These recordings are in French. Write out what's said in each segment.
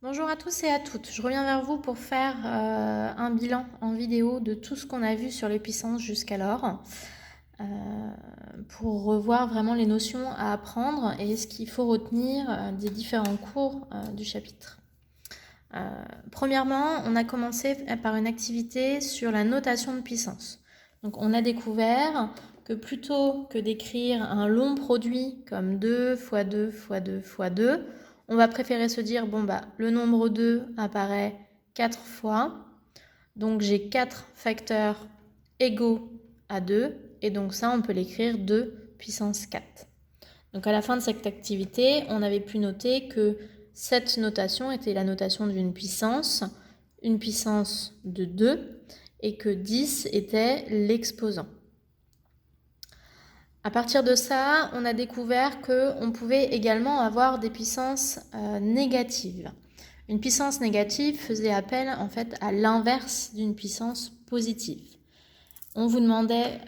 Bonjour à tous et à toutes, je reviens vers vous pour faire un bilan en vidéo de tout ce qu'on a vu sur les puissances jusqu'alors, pour revoir vraiment les notions à apprendre et ce qu'il faut retenir des différents cours du chapitre. Premièrement, on a commencé par une activité sur la notation de puissance. Donc on a découvert que plutôt que d'écrire un long produit comme 2 fois 2 fois 2 fois 2, on va préférer se dire, le nombre 2 apparaît 4 fois, donc j'ai 4 facteurs égaux à 2, et donc ça, on peut l'écrire 2 puissance 4. Donc à la fin de cette activité, on avait pu noter que cette notation était la notation d'une puissance, une puissance de 2, et que 10 était l'exposant. À partir de ça, on a découvert qu'on pouvait également avoir des puissances négatives. Une puissance négative faisait appel en fait à l'inverse d'une puissance positive. On vous demandait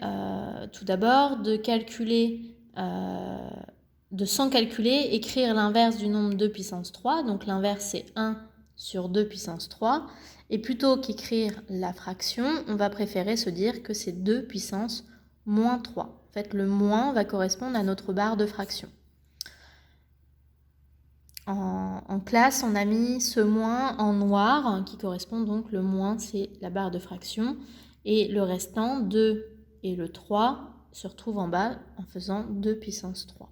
tout d'abord de calculer, sans calculer, écrire l'inverse du nombre 2 puissance 3. Donc l'inverse c'est 1 sur 2 puissance 3. Et plutôt qu'écrire la fraction, on va préférer se dire que c'est 2 puissance moins 3. En fait, le moins va correspondre à notre barre de fraction. En classe, on a mis ce moins en noir, qui correspond donc, le moins, c'est la barre de fraction. Et le restant, 2 et le 3, se retrouvent en bas en faisant 2 puissance 3.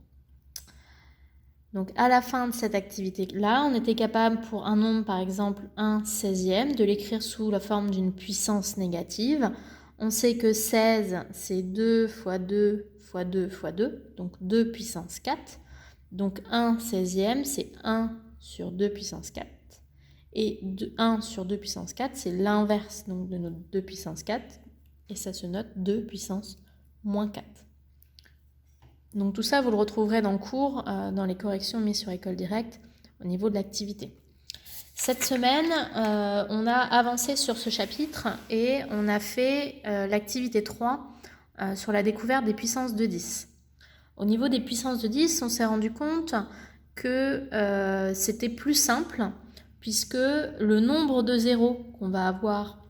Donc à la fin de cette activité-là, on était capable pour un nombre, par exemple 1/16e, de l'écrire sous la forme d'une puissance négative. On sait que 16, c'est 2 fois 2 fois 2 fois 2, donc 2 puissance 4. Donc 1/16e, c'est 1 sur 2 puissance 4. Et 1 sur 2 puissance 4, c'est l'inverse donc de notre 2 puissance 4. Et ça se note 2 puissance moins 4. Donc tout ça, vous le retrouverez dans le cours, dans les corrections mises sur École Directe au niveau de l'activité. Cette semaine, on a avancé sur ce chapitre et on a fait l'activité 3 sur la découverte des puissances de 10. Au niveau des puissances de 10, on s'est rendu compte que c'était plus simple puisque le nombre de zéros qu'on va avoir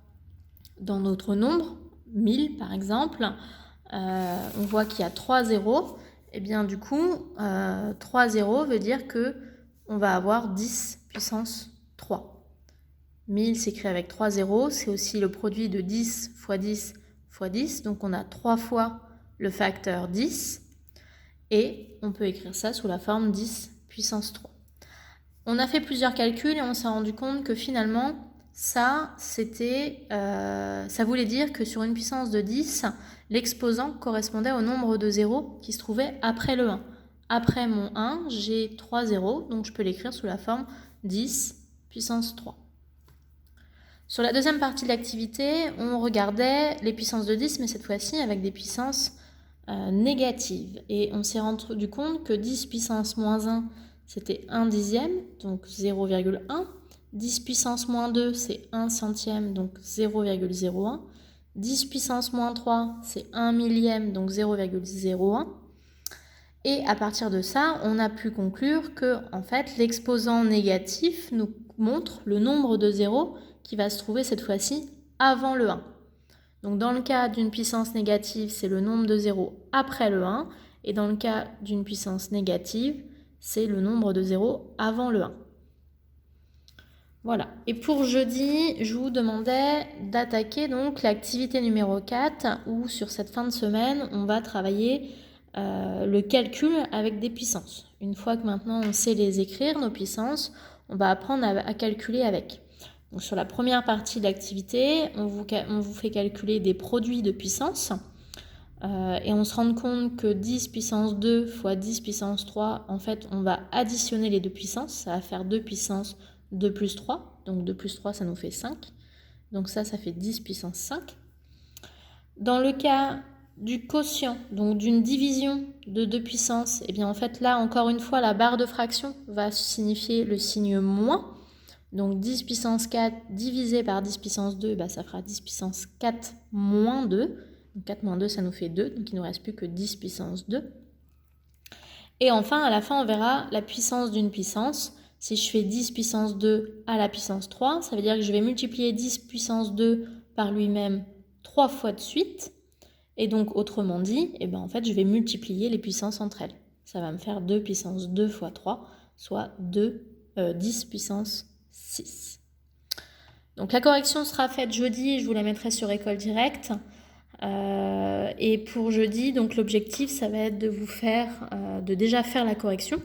dans notre nombre, 1000 par exemple, on voit qu'il y a 3 zéros. Et bien du coup, 3 zéros veut dire qu'on va avoir 10 puissance 3. 1000 s'écrit avec 3 zéros, c'est aussi le produit de 10 fois 10 fois 10, donc on a 3 fois le facteur 10, et on peut écrire ça sous la forme 10 puissance 3. On a fait plusieurs calculs et on s'est rendu compte que finalement, ça voulait dire que sur une puissance de 10, l'exposant correspondait au nombre de zéros qui se trouvait après le 1. Après mon 1, j'ai 3 zéros, donc je peux l'écrire sous la forme 10 puissance 3. Sur la deuxième partie de l'activité, on regardait les puissances de 10, mais cette fois-ci avec des puissances négatives. Et on s'est rendu compte que 10 puissance moins 1, c'était 1 dixième, donc 0,1. 10 puissance moins 2, c'est 1 centième, donc 0,01. 10 puissance moins 3, c'est 1 millième, donc 0,01. Et à partir de ça, on a pu conclure que en fait, l'exposant négatif nous montre le nombre de zéros qui va se trouver cette fois-ci avant le 1. Donc dans le cas d'une puissance négative, c'est le nombre de zéros après le 1. Et dans le cas d'une puissance négative, c'est le nombre de zéros avant le 1. Voilà. Et pour jeudi, je vous demandais d'attaquer donc l'activité numéro 4, où sur cette fin de semaine, on va travailler le calcul avec des puissances. Une fois que maintenant on sait les écrire, nos puissances, on va apprendre à calculer avec. Donc sur la première partie de l'activité, on vous fait calculer des produits de puissance. Et on se rend compte que 10 puissance 2 fois 10 puissance 3, en fait, on va additionner les deux puissances. Ça va faire 2 puissance 2 plus 3. Donc 2 plus 3, ça nous fait 5. Donc ça fait 10 puissance 5. Dans le cas du quotient, donc d'une division de 2 puissances, et bien en fait là, encore une fois, la barre de fraction va signifier le signe moins. Donc 10 puissance 4 divisé par 10 puissance 2, ça fera 10 puissance 4 moins 2. Donc 4 moins 2, ça nous fait 2, donc il ne nous reste plus que 10 puissance 2. Et enfin, à la fin, on verra la puissance d'une puissance. Si je fais 10 puissance 2 à la puissance 3, ça veut dire que je vais multiplier 10 puissance 2 par lui-même 3 fois de suite. Et donc, autrement dit, en fait, je vais multiplier les puissances entre elles. Ça va me faire 2 puissance 2 fois 3, soit 10 puissance 6. Donc, la correction sera faite jeudi, je vous la mettrai sur École Directe. Et pour jeudi, donc l'objectif, ça va être de vous faire, de déjà faire la correction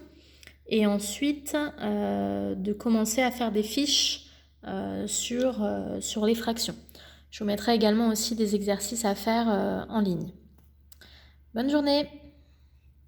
et ensuite de commencer à faire des fiches sur les fractions. Je vous mettrai également aussi des exercices à faire en ligne. Bonne journée!